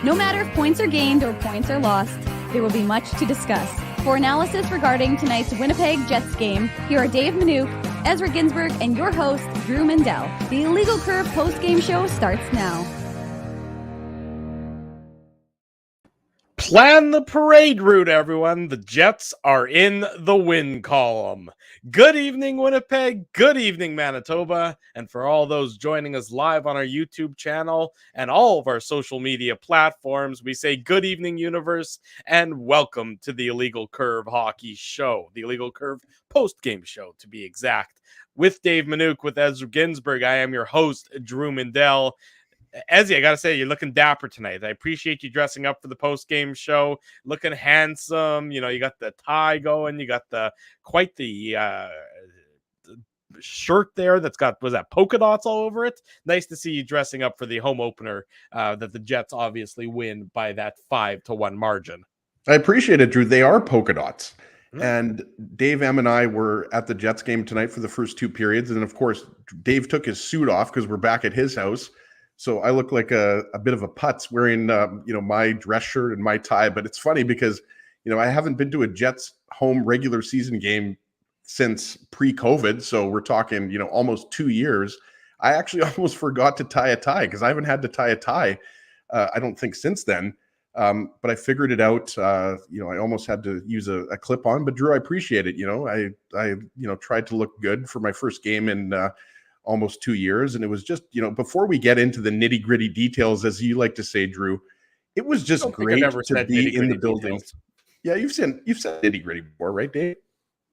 No matter if points are gained or points are lost, there will be much to discuss. For analysis regarding tonight's Winnipeg Jets game, here are Dave Minuk, Ezra Ginsburg, and your host, Drew Mindell. The Illegal Curve post-game show starts now. Plan the parade route, everyone. The Jets are in the win column. Good evening, Winnipeg. Good evening, Manitoba. And for all those joining us live on our YouTube channel and all of our social media platforms, we say good evening, universe, and welcome to the Illegal Curve Hockey Show. The Illegal Curve post-game show, to be exact. With Dave Minuk, with Ezra Ginsburg, I am your host, Drew Mindell. Ezzy, I gotta say, you're looking dapper tonight. I appreciate you dressing up for the post-game show, looking handsome. You know, you got the tie going, you got the shirt there that's got, was that polka dots all over it? Nice to see you dressing up for the home opener that the Jets obviously win by that 5-1 margin. I appreciate it, Drew. They are polka dots. And Dave M and I were at the Jets game tonight for the first two periods. And of course, Dave took his suit off because we're back at his house. So I look like a bit of a putz wearing, my dress shirt and my tie. But it's funny because, I haven't been to a Jets home regular season game since pre-COVID. So we're talking, almost 2 years. I actually almost forgot to tie a tie because I haven't had to tie a tie, I don't think, since then. But I figured it out. I almost had to use a clip on. But Drew, I appreciate it. I tried to look good for my first game in almost 2 years. And it was just, before we get into the nitty gritty details, as you like to say, Drew, it was just great to be in the building. Details. Yeah, you've said nitty gritty before, right, Dave?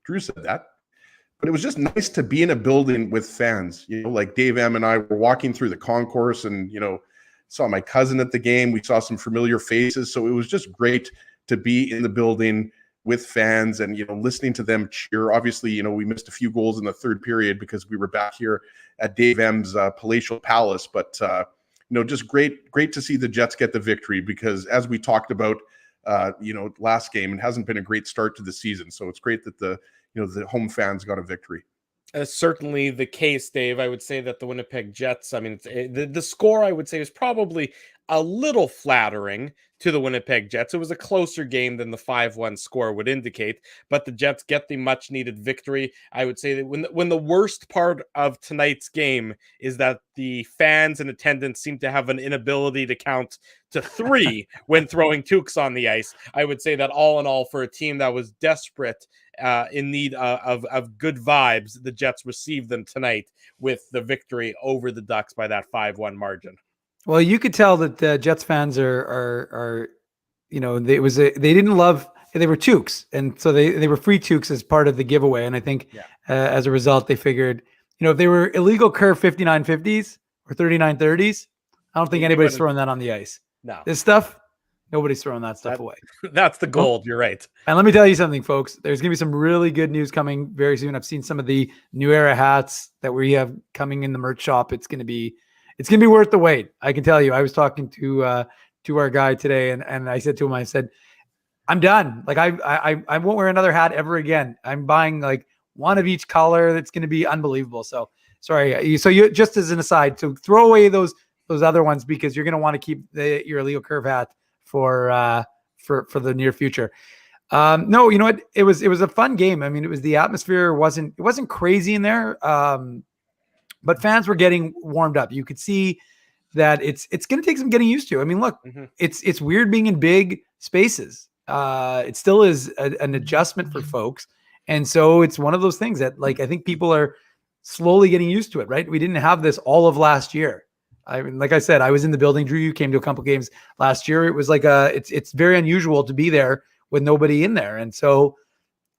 Drew said that. But it was just nice to be in a building with fans, like Dave M and I were walking through the concourse and, saw my cousin at the game. We saw some familiar faces. So it was just great to be in the building with fans and, listening to them cheer. Obviously, we missed a few goals in the third period because we were back here at Dave M's palatial palace. But, just great to see the Jets get the victory because as we talked about, last game, it hasn't been a great start to the season. So it's great that the home fans got a victory. Certainly the case, Dave. I would say that the Winnipeg Jets, the score, I would say, is probably a little flattering to the Winnipeg Jets. It was a closer game than the 5-1 score would indicate, but the Jets get the much needed victory. I would say that when the worst part of tonight's game is that the fans in attendance seem to have an inability to count to 3 when throwing toques on the ice. I would say that all in all, for a team that was desperate, in need of good vibes, the Jets received them tonight with the victory over the Ducks by that 5-1 margin. Well, you could tell that Jets fans are they didn't love, they were toques, and so they were free toques as part of the giveaway. And I think as a result, they figured, if they were illegal curve 59-50s or 39-30s, I don't think anybody's throwing that on the ice. No, this stuff, nobody's throwing that stuff away. That's the gold. You're right. And let me tell you something, folks. There's going to be some really good news coming very soon. I've seen some of the New Era hats that we have coming in the merch shop. It's going to be worth the wait. I can tell you. I was talking to our guy today, and I said to him, I said, I'm done. Like I won't wear another hat ever again. I'm buying like one of each color. That's going to be unbelievable. So sorry. So you, just as an aside, so throw away those other ones because you're going to want to keep your Illegal Curve hat for the near future. No, you know what? It was a fun game. I mean, it was, the atmosphere wasn't crazy in there. But fans were getting warmed up. You could see that it's going to take some getting used to. I mean, look, it's weird being in big spaces. It still is an adjustment for folks. And so it's one of those things that, like, I think people are slowly getting used to it, right? We didn't have this all of last year. I mean, like I said, I was in the building. Drew, you came to a couple games last year. It was like it's very unusual to be there with nobody in there. And so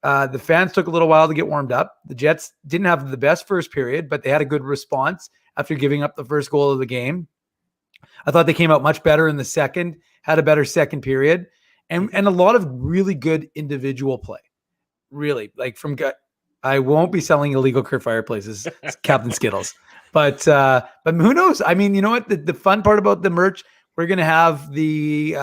the fans took a little while to get warmed up. The Jets didn't have the best first period, but they had a good response after giving up the first goal of the game. I thought they came out much better in the second, had a better second period, and a lot of really good individual play. Really, like from gut. I won't be selling illegal curve fireplaces, Captain Skittles. But who knows? I mean, you know what? The fun part about the merch, we're going to have the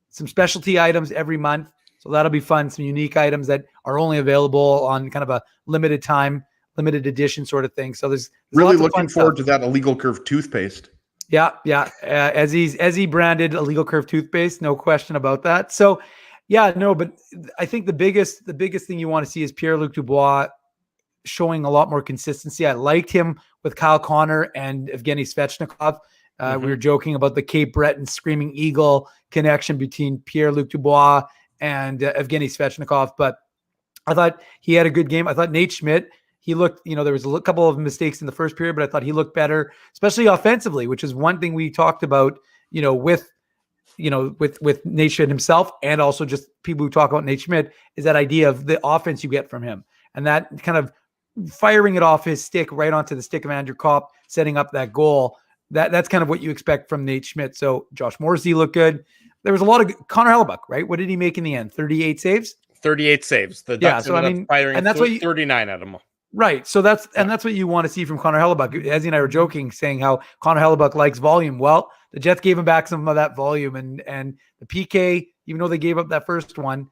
some specialty items every month. So that'll be fun. Some unique items that are only available on kind of a limited time, limited edition sort of thing. So there's really looking forward to that Illegal Curve toothpaste. Yeah. As he branded illegal curve toothpaste, no question about that. So, yeah, no, but I think the biggest thing you want to see is Pierre-Luc Dubois showing a lot more consistency. I liked him with Kyle Connor and Evgeny Svechnikov. We were joking about the Cape Breton Screaming Eagle connection between Pierre-Luc Dubois and Evgeny Svechnikov, but I thought he had a good game. I thought Nate Schmidt, he looked, there was a couple of mistakes in the first period, but I thought he looked better, especially offensively, which is one thing we talked about, with Nate Schmidt himself, and also just people who talk about Nate Schmidt, is that idea of the offense you get from him. And that kind of firing it off his stick right onto the stick of Andrew Kopp, setting up that goal. That's kind of what you expect from Nate Schmidt. So Josh Morrissey looked good. There was a lot of Connor Hellebuyck, right? What did he make in the end? 38 saves? 38 saves. The Ducks ended up firing and that's 39 at him. Right. So that's what you want to see from Connor Hellebuyck. Ezzy and I were joking, saying how Connor Hellebuyck likes volume. Well, the Jets gave him back some of that volume, and the PK, even though they gave up that first one,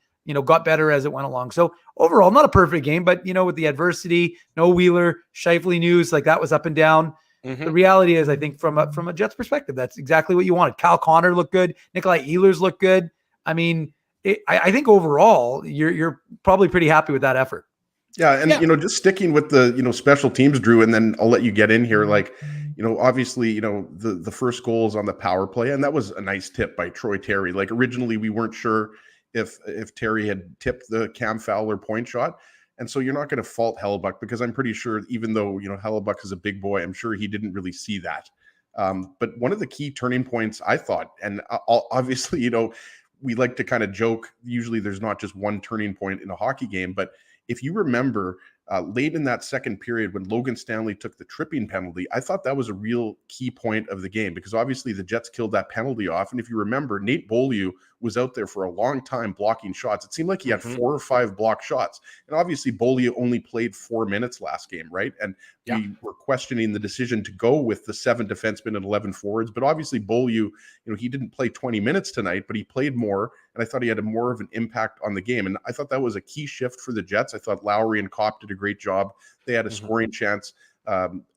got better as it went along. So overall, not a perfect game, but with the adversity, no Wheeler, Scheifele news, like that was up and down. The reality is, I think from a Jets perspective, that's exactly what you wanted. Kyle Connor looked good. Nikolai Ehlers looked good. I mean, I think overall, you're probably pretty happy with that effort. Yeah, and just sticking with the special teams, Drew, and then I'll let you get in here. Like, obviously, the first goal is on the power play, and that was a nice tip by Troy Terry. Like originally, we weren't sure if Terry had tipped the Cam Fowler point shot, and so you're not going to fault Hellebuyck, because I'm pretty sure, even though Hellebuyck is a big boy, I'm sure he didn't really see that. But one of the key turning points, I thought, and obviously, we like to kind of joke. Usually, there's not just one turning point in a hockey game, but if you remember, late in that second period when Logan Stanley took the tripping penalty, I thought that was a real key point of the game, because obviously the Jets killed that penalty off. And if you remember, Nate Beaulieu was out there for a long time blocking shots. It seemed like he had 4 or 5 blocked shots. And obviously Beaulieu only played 4 minutes last game, right? And we were questioning the decision to go with the 7 defensemen and 11 forwards. But obviously Beaulieu, he didn't play 20 minutes tonight, but he played more. And I thought he had more of an impact on the game. And I thought that was a key shift for the Jets. I thought Lowry and Kopp did a great job. They had a scoring chance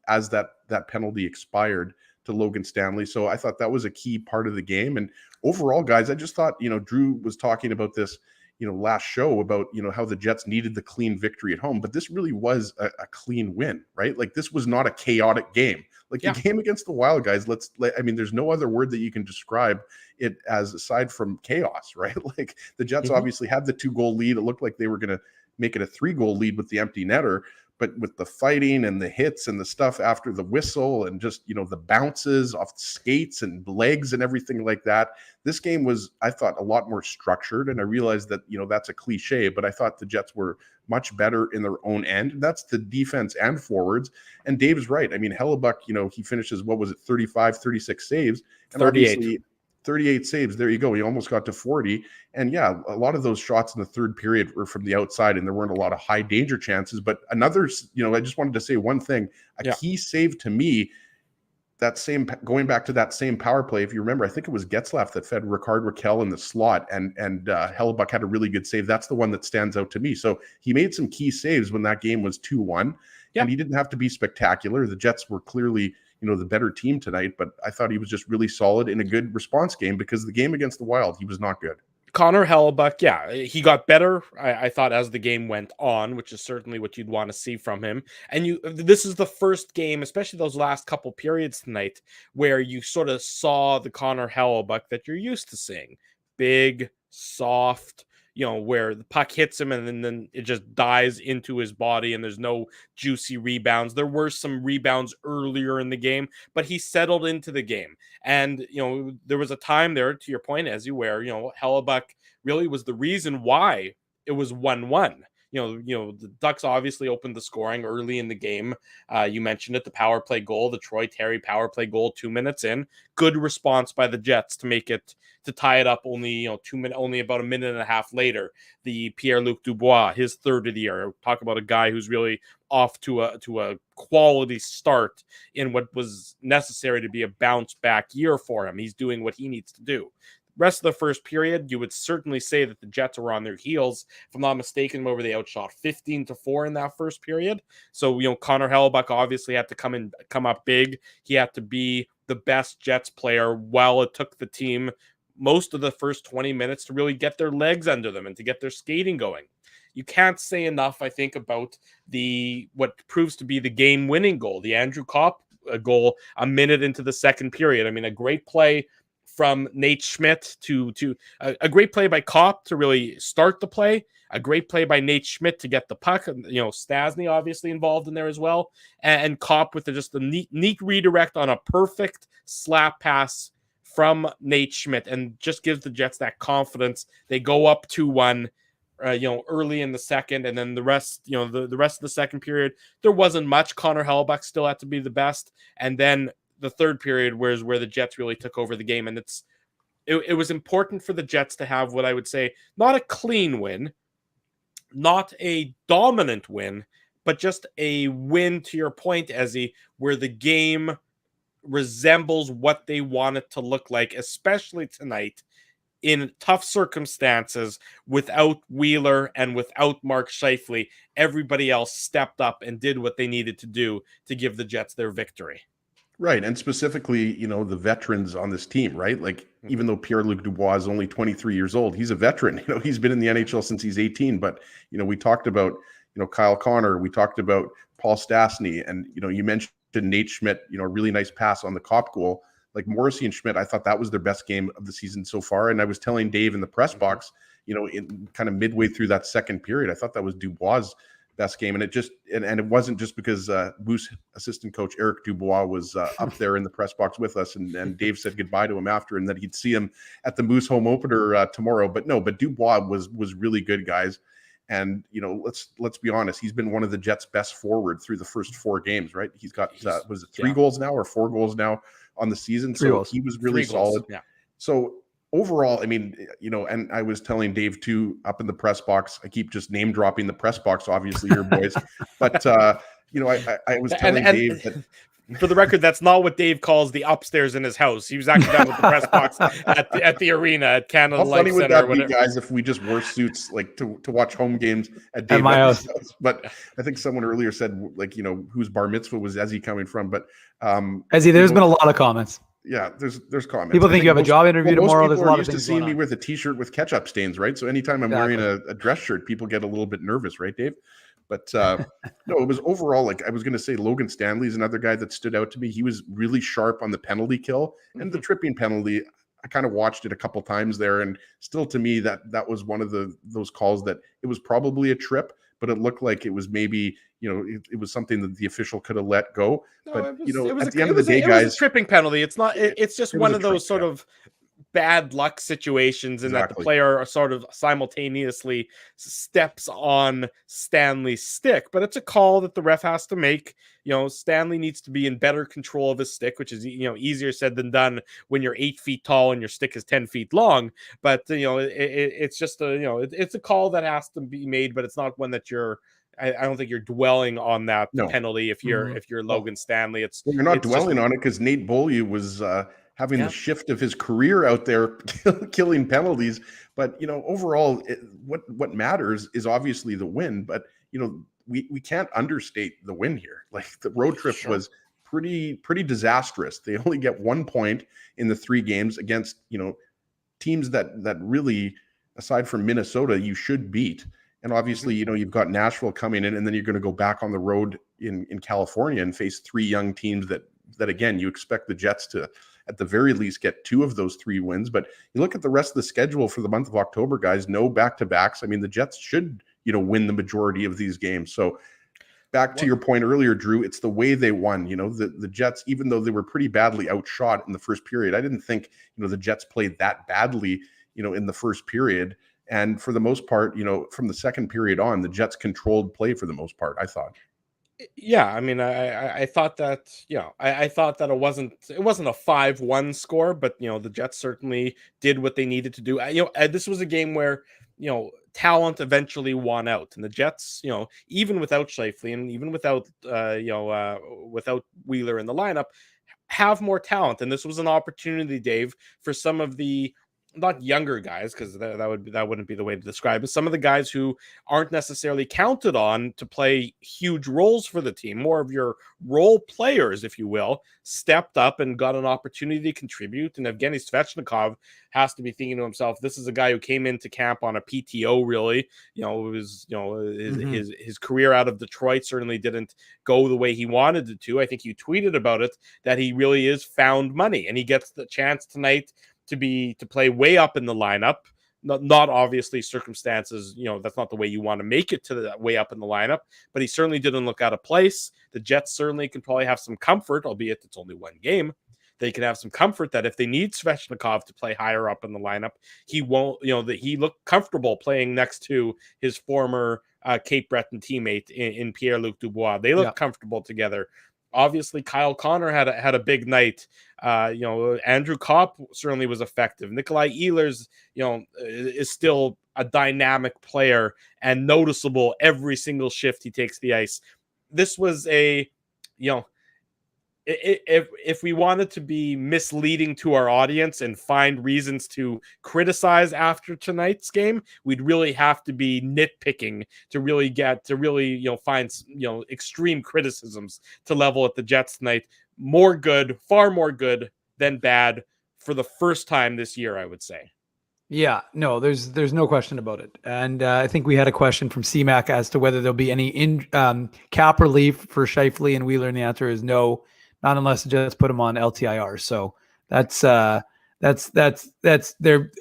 as that penalty expired to Logan Stanley. So I thought that was a key part of the game. And overall, guys, I just thought, Drew was talking about this, last show about, how the Jets needed the clean victory at home, but this really was a clean win, right? Like this was not a chaotic game. Like the game against the Wild, guys, there's no other word that you can describe it as aside from chaos, right? Like the Jets obviously had the 2-goal lead. It looked like they were going to make it a 3-goal lead with the empty netter, but with the fighting and the hits and the stuff after the whistle and just, the bounces off the skates and legs and everything like that, this game was, I thought, a lot more structured. And I realized that, that's a cliche, but I thought the Jets were much better in their own end. That's the defense and forwards. And Dave's right. I mean, Hellebuyck, he finishes, 35, 36 saves. And 38. 38 saves. There you go. He almost got to 40. And yeah, a lot of those shots in the third period were from the outside, and there weren't a lot of high danger chances. But another, I just wanted to say one thing. Key save to me, going back to that same power play, if you remember, I think it was Getzlaff that fed Ricard Raquel in the slot, and Hellebuyck had a really good save. That's the one that stands out to me. So he made some key saves when that game was 2-1, and he didn't have to be spectacular. The Jets were clearly the better team tonight, but I thought he was just really solid in a good response game, because the game against the Wild, he was not good. Connor Hellebuyck, he got better, I thought, as the game went on, which is certainly what you'd want to see from him. And this is the first game, especially those last couple periods tonight, where you sort of saw the Connor Hellebuyck that you're used to seeing. Big, soft, where the puck hits him and then it just dies into his body and there's no juicy rebounds. There were some rebounds earlier in the game, but he settled into the game. And, there was a time there, to your point, Ezzy, where, Hellebuyck really was the reason why it was 1-1. The Ducks obviously opened the scoring early in the game. You mentioned it, the power play goal, the Troy Terry power play goal 2 minutes in. Good response by the Jets to tie it up only about a minute and a half later. The Pierre-Luc Dubois, his third of the year. Talk about a guy who's really off to a quality start in what was necessary to be a bounce back year for him. He's doing what he needs to do. Rest of the first period, you would certainly say that the Jets were on their heels. If I'm not mistaken, they outshot 15-4 in that first period. So, Connor Hellebuyck obviously had to come up big. He had to be the best Jets player, while it took the team most of the first 20 minutes to really get their legs under them and to get their skating going. You can't say enough, I think, about what proves to be the game-winning goal, the Andrew Kopp goal a minute into the second period. I mean, a great play from Nate Schmidt to a great play by Kopp to really start the play, a great play by Nate Schmidt to get the puck. You know, Stastny obviously involved in there as well, and Kopp with just a neat redirect on a perfect slap pass from Nate Schmidt, and just gives the Jets that confidence. They go up 2-1, early in the second, and then the rest, the rest of the second period, there wasn't much. Connor Hellebuyck still had to be the best, and then the third period was where the Jets really took over the game, and it was important for the Jets to have what I would say not a clean win, not a dominant win, but just a win, to your point, Ezzy, where the game resembles what they want it to look like, especially tonight in tough circumstances without Wheeler and without Mark Scheifele. Everybody else stepped up and did what they needed to do to give the Jets their victory. Right. And specifically, the veterans on this team, right? Like, even though Pierre-Luc Dubois is only 23 years old, he's a veteran. He's been in the NHL since he's 18. But, we talked about, Kyle Connor, we talked about Paul Stastny, and, you mentioned Nate Schmidt, a really nice pass on the Kopp goal. Like, Morrissey and Schmidt, I thought that was their best game of the season so far. And I was telling Dave in the press box, in kind of midway through that second period, I thought that was Dubois' best game. And it wasn't just because Moose assistant coach Eric Dubois was up there in the press box with us, and Dave said goodbye to him after, and that he'd see him at the Moose home opener tomorrow. But Dubois was really good, guys. And let's be honest, he's been one of the Jets' best forward through the first 4 games, right? He's got was it 3 goals now or 4 goals now on the season? So he was really solid. Yeah. So overall, I mean, and I was telling Dave too up in the press box. I keep just name dropping the press box, obviously, your boys. But I was telling Dave that. For the record, that's not what Dave calls the upstairs in his house. He was actually down with the press box at the arena at Canada Life Center. How funny would that be, guys, if we just wore suits like to watch home games at Dave my house? But I think someone earlier said, like, whose bar mitzvah was Ezzy coming from? But Ezzy, there's been a lot of comments. Yeah, there's comments. People think you have a job interview tomorrow. There's a lot of things used to seeing me with a t-shirt with ketchup stains, right? So anytime I'm wearing a dress shirt, people get a little bit nervous, right, Dave? But no, it was overall, like, I was going to say Logan Stanley is another guy that stood out to me. He was really sharp on the penalty kill and the tripping penalty. I kind of watched it a couple times there, and still, to me, that was one of those calls that it was probably a trip, but it looked like it was maybe, it was something that the official could have let go. No, but at the end of the day, guys, it was a tripping penalty. It's not. It's just one of those sort of bad luck situations in that the player sort of simultaneously steps on Stanley's stick, but it's a call that the ref has to make. Stanley needs to be in better control of his stick, which is, easier said than done when you're 8 feet tall and your stick is 10 feet long. But, it's just it's a call that has to be made, but it's not one that I don't think you're dwelling on that penalty if you're Logan Stanley. You're not dwelling on it because Nate Beaulieu was having the shift of his career out there killing penalties. But, overall, what matters is obviously the win. But, we can't understate the win here. Like, the road trip was pretty disastrous. They only get 1 point in the 3 games against, teams that really, aside from Minnesota, you should beat. And obviously, you've got Nashville coming in, and then you're going to go back on the road in California and face 3 young teams that again, you expect the Jets to, at the very least, get 2 of those 3 wins. But you look at the rest of the schedule for the month of October, guys, no back-to-backs. I mean, the Jets should, win the majority of these games. So back to your point earlier, Drew, it's the way they won. The Jets, even though they were pretty badly outshot in the first period, I didn't think, the Jets played that badly, in the first period. And for the most part, from the second period on, the Jets controlled play for the most part, I thought. Yeah, I mean, I thought that, I thought that it wasn't a 5-1 score, but, the Jets certainly did what they needed to do. This was a game where, talent eventually won out, and the Jets, even without Scheifele and even without, without Wheeler in the lineup, have more talent. And this was an opportunity, Dave, for some of the not younger guys, because that wouldn't be the way to describe it. Some of the guys who aren't necessarily counted on to play huge roles for the team, more of your role players, if you will, stepped up and got an opportunity to contribute. And Evgeny Svechnikov has to be thinking to himself, this is a guy who came into camp on a PTO, really. It was, his career out of Detroit certainly didn't go the way he wanted it to. I think you tweeted about it, that he really is found money, and he gets the chance tonight to play way up in the lineup. Not obviously circumstances, that's not the way you want to make it to the way up in the lineup, but he certainly didn't look out of place. The Jets certainly can probably have some comfort, albeit it's only one game. They can have some comfort that if they need Svechnikov to play higher up in the lineup, he won't, that he looked comfortable playing next to his former Cape Breton teammate in Pierre-Luc Dubois. They look comfortable together. Obviously, Kyle Connor had a big night. Andrew Kopp certainly was effective. Nikolai Ehlers, is still a dynamic player and noticeable every single shift he takes the ice. This was if we wanted to be misleading to our audience and find reasons to criticize after tonight's game, we'd really have to be nitpicking to really find extreme criticisms to level at the Jets tonight. Far more good than bad for the first time this year, I would say. Yeah, no, there's no question about it. And I think we had a question from CMAC as to whether there'll be any cap relief for Scheifele and Wheeler, and the answer is no. Not unless it just put him on LTIR. So that's there.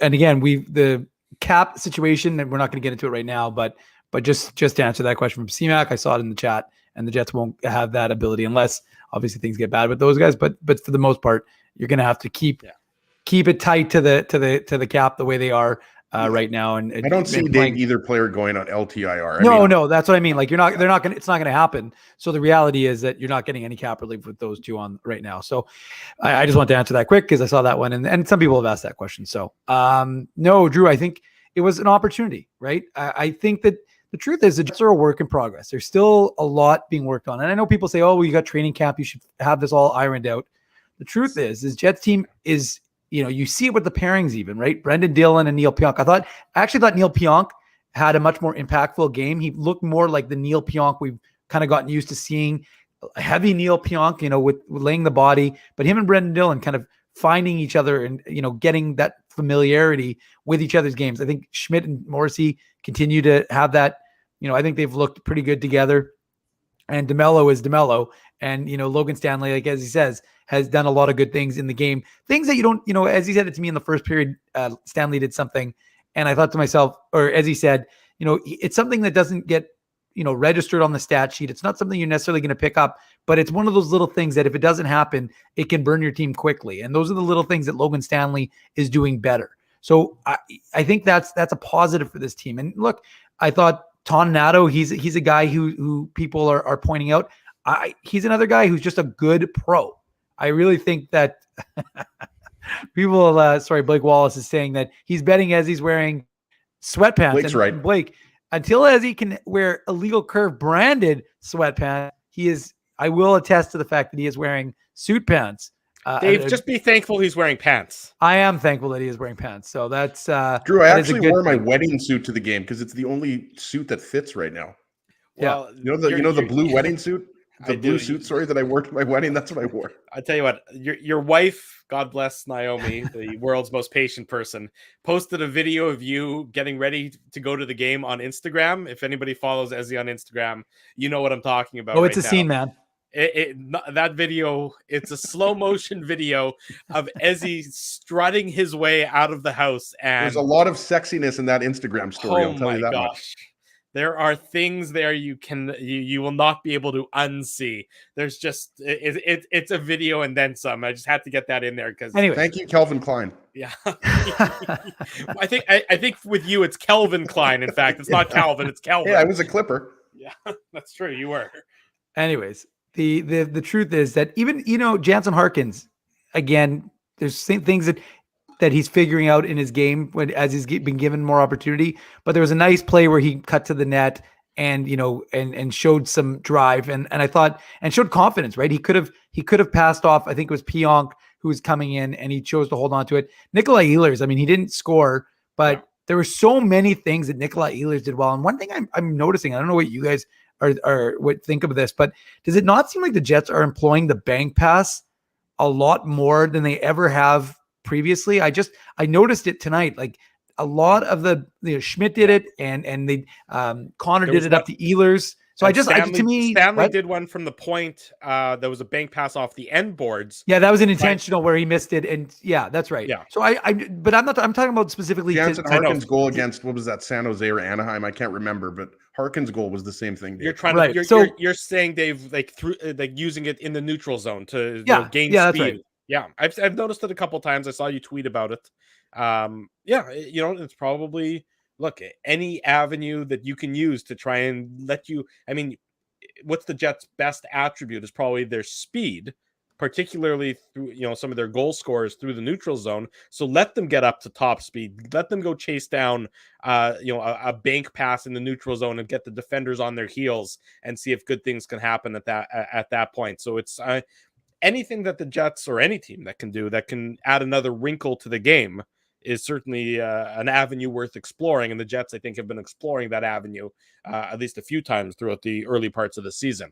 And again, the cap situation, and we're not going to get into it right now, but just to answer that question from CMAC, I saw it in the chat, and the Jets won't have that ability unless obviously things get bad with those guys. But for the most part, you're going to have to keep it tight to the cap the way they are right now. And I don't see either player going on LTIR. No, that's what I mean. Like it's not going to happen. So the reality is that you're not getting any cap relief with those two on right now. So I just want to answer that quick because I saw that one, and some people have asked that question. So no, Drew, I think it was an opportunity, right? I think that the truth is the Jets are a work in progress. There's still a lot being worked on. And I know people say, oh, well, you got training camp, you should have this all ironed out. The truth is Jets team is, you see it with the pairings even, right? Brendan Dillon and Neil Pionk. I actually thought Neil Pionk had a much more impactful game. He looked more like the Neil Pionk we've kind of gotten used to seeing. Heavy Neil Pionk, with laying the body, but him and Brendan Dillon kind of finding each other and, getting that familiarity with each other's games. I think Schmidt and Morrissey continue to have that. I think they've looked pretty good together. And DeMello is DeMello. And, Logan Stanley, like as he says, has done a lot of good things in the game. Things that you don't, as he said it to me in the first period, Stanley did something. And I thought to myself, or as he said, it's something that doesn't get, registered on the stat sheet. It's not something you're necessarily going to pick up, but it's one of those little things that if it doesn't happen, it can burn your team quickly. And those are the little things that Logan Stanley is doing better. So I think that's a positive for this team. And look, I thought Toninato, he's a guy who people are pointing out. He's another guy who's just a good pro. I really think that people, Blake Wallace is saying that he's betting as he's wearing sweatpants. Blake's right. Blake, until as he can wear Illegal Curve branded sweatpants, I will attest to the fact that he is wearing suit pants. Dave, just be thankful he's wearing pants. I am thankful that he is wearing pants. So that's Drew. I actually wore my wedding suit to the game because it's the only suit that fits right now. Well, the blue wedding suit. The blue suit, that I wore to my wedding. That's what I wore. I tell you what, your wife, God bless Naomi, the world's most patient person, posted a video of you getting ready to go to the game on Instagram. If anybody follows Ezzy on Instagram, you know what I'm talking about. Oh, it's a scene, man. That video, it's a slow motion video of Ezzy strutting his way out of the house. And there's a lot of sexiness in that Instagram story. I'll tell you that much. There are things there you will not be able to unsee. There's just it's a video and then some. I just had to get that in there because anyway. Thank you, Calvin Klein. Yeah, I think with you it's Kelvin Klein. In fact, it's not Calvin, it's Kelvin. Yeah, I was a Clipper. Yeah, that's true. You were. Anyways, the truth is that even Jansen Harkins, again, there's things that he's figuring out in his game as he's been given more opportunity. But there was a nice play where he cut to the net and and showed some drive and I thought and showed confidence, right? He could have passed off. I think it was Pionk who's coming in, and he chose to hold on to it. Nikolai Ehlers, I mean, he didn't score, but there were so many things that Nikolai Ehlers did well. And one thing I'm noticing, I don't know what you guys are what think of this, but does it not seem like the Jets are employing the bank pass a lot more than they ever have previously? I noticed it tonight. Like a lot of Schmidt did it, and they Connor did it up to Ehlers. So Stanley did one from the point. There was a bank pass off the end boards. Yeah, that was an intentional where he missed it, and yeah, that's right. Yeah. So but I'm talking about specifically Jansen Harkin's goal against, what was that, San Jose or Anaheim? I can't remember, but Harkin's goal was the same thing. You're trying to you're saying, Dave, like through like using it in the neutral zone to gain speed. That's right. Yeah, I've noticed it a couple times. I saw you tweet about it. It's probably. Look, any avenue that you can use to try and let you. I mean, what's the Jets' best attribute is probably their speed, particularly through some of their goal scorers through the neutral zone. So let them get up to top speed. Let them go chase down, a bank pass in the neutral zone and get the defenders on their heels and see if good things can happen at that point. So it's anything that the Jets or any team that can do that can add another wrinkle to the game is certainly an avenue worth exploring. And the Jets, I think, have been exploring that avenue at least a few times throughout the early parts of the season.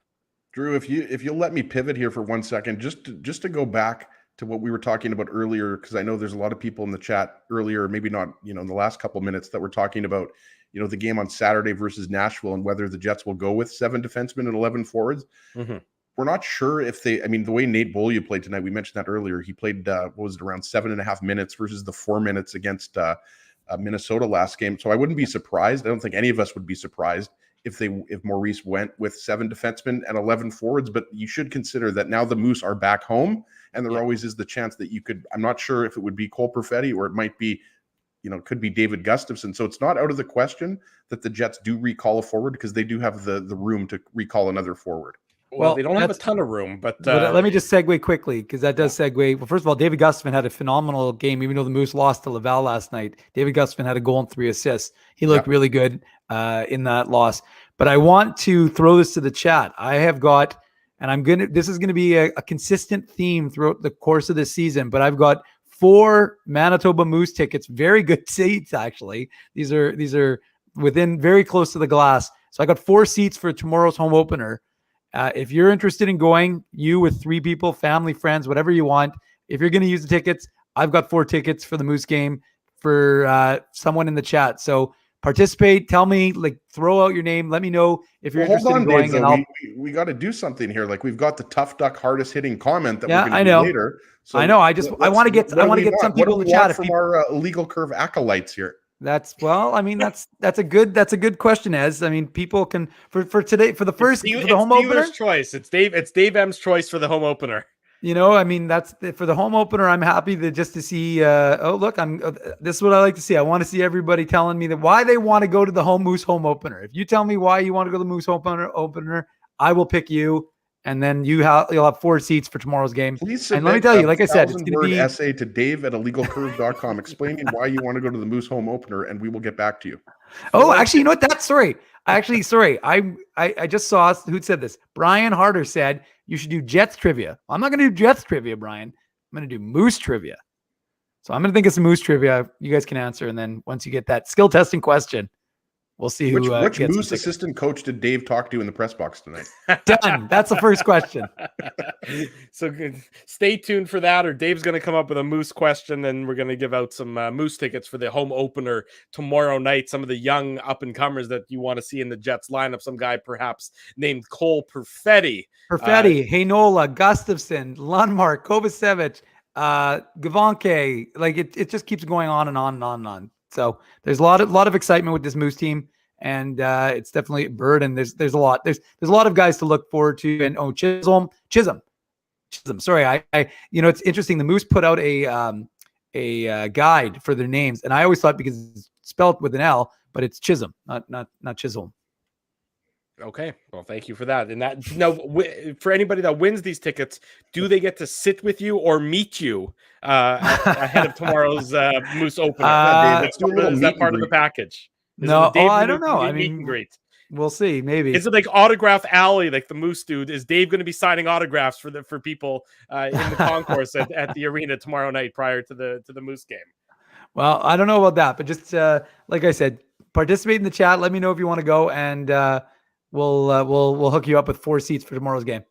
Drew, if you'll let me pivot here for 1 second, just to go back to what we were talking about earlier, because I know there's a lot of people in the chat earlier, maybe not, in the last couple of minutes, that were talking about, the game on Saturday versus Nashville and whether the Jets will go with 7 defensemen and 11 forwards. Mm-hmm. We're not sure if the way Nate Beaulieu played tonight, we mentioned that earlier. He played, around 7.5 minutes versus the 4 minutes against Minnesota last game. So I wouldn't be surprised. I don't think any of us would be surprised if Maurice went with 7 defensemen and 11 forwards. But you should consider that now the Moose are back home, and there always is the chance that you could. I'm not sure if it would be Cole Perfetti or it might be, could be David Gustafsson. So it's not out of the question that the Jets do recall a forward, because they do have the room to recall another forward. Well, they don't have a ton of room, but let me just segue quickly, because that does segue. Well, first of all, David Gustafsson had a phenomenal game, even though the Moose lost to Laval last night. David Gustafsson had a goal and 3 assists. He looked really good in that loss. But I want to throw this to the chat. I have got, and this is going to be a consistent theme throughout the course of this season, but I've got 4 Manitoba Moose tickets, very good seats, actually. These are within very close to the glass. So I got 4 seats for tomorrow's home opener. If you're interested in going, you with 3 people, family, friends, whatever you want, if you're going to use the tickets, I've got 4 tickets for the Moose game for someone in the chat. So participate. Tell me, throw out your name. Let me know if you're interested in going. Dave, and we got to do something here. We've got the Tough Duck hardest hitting comment that we're going to do later. So I know. I want to get some people in the chat from our Illegal Curve acolytes here. That's a good question, Ez. I mean, people can for today for the home opener choice. It's Dave M's choice for the home opener. That's for the home opener. I'm happy to see. This is what I like to see. I want to see everybody telling me that why they want to go to the Moose home opener. If you tell me why you want to go to the Moose opener, I will pick you. And then you'll have 4 seats for tomorrow's game. Please and let me tell you, like I said, it's going to be essay to Dave@illegalcurve.com explaining why you want to go to the Moose home opener, and we will get back to you. Oh, actually, you know what? Sorry. I just saw who said this. Brian Harder said you should do Jets trivia. I'm not going to do Jets trivia, Brian. I'm going to do Moose trivia. So I'm going to think of some Moose trivia. You guys can answer, and then once you get that skill testing question, we'll see who which Moose assistant coach did Dave talk to in the press box tonight? Done. That's the first question. So good. Stay tuned for that, or Dave's going to come up with a Moose question, and we're going to give out some Moose tickets for the home opener tomorrow night. Some of the young up-and-comers that you want to see in the Jets lineup. Some guy perhaps named Cole Perfetti. Heinola, Gustafsson, Lundmark, Kovacevic, Gavanke. It just keeps going on and on and on and on. So there's a lot of excitement with this Moose team, and it's definitely a bird. And there's a lot a lot of guys to look forward to. And Chisholm. Sorry, it's interesting. The Moose put out a guide for their names, and I always thought because it's spelled with an L, but it's Chisholm, not Chisholm. Okay, well, thank you for that. And that for anybody that wins these tickets, do they get to sit with you or meet you ahead of tomorrow's Moose opener? Let's do a little is that part of the package? I don't know. I mean, great. We'll see. Maybe. Is it like Autograph Alley, like the Moose dude? Is Dave going to be signing autographs for people in the concourse at the arena tomorrow night prior to the Moose game? Well, I don't know about that, but just like I said, participate in the chat. Let me know if you want to go, and we'll hook you up with 4 seats for tomorrow's game.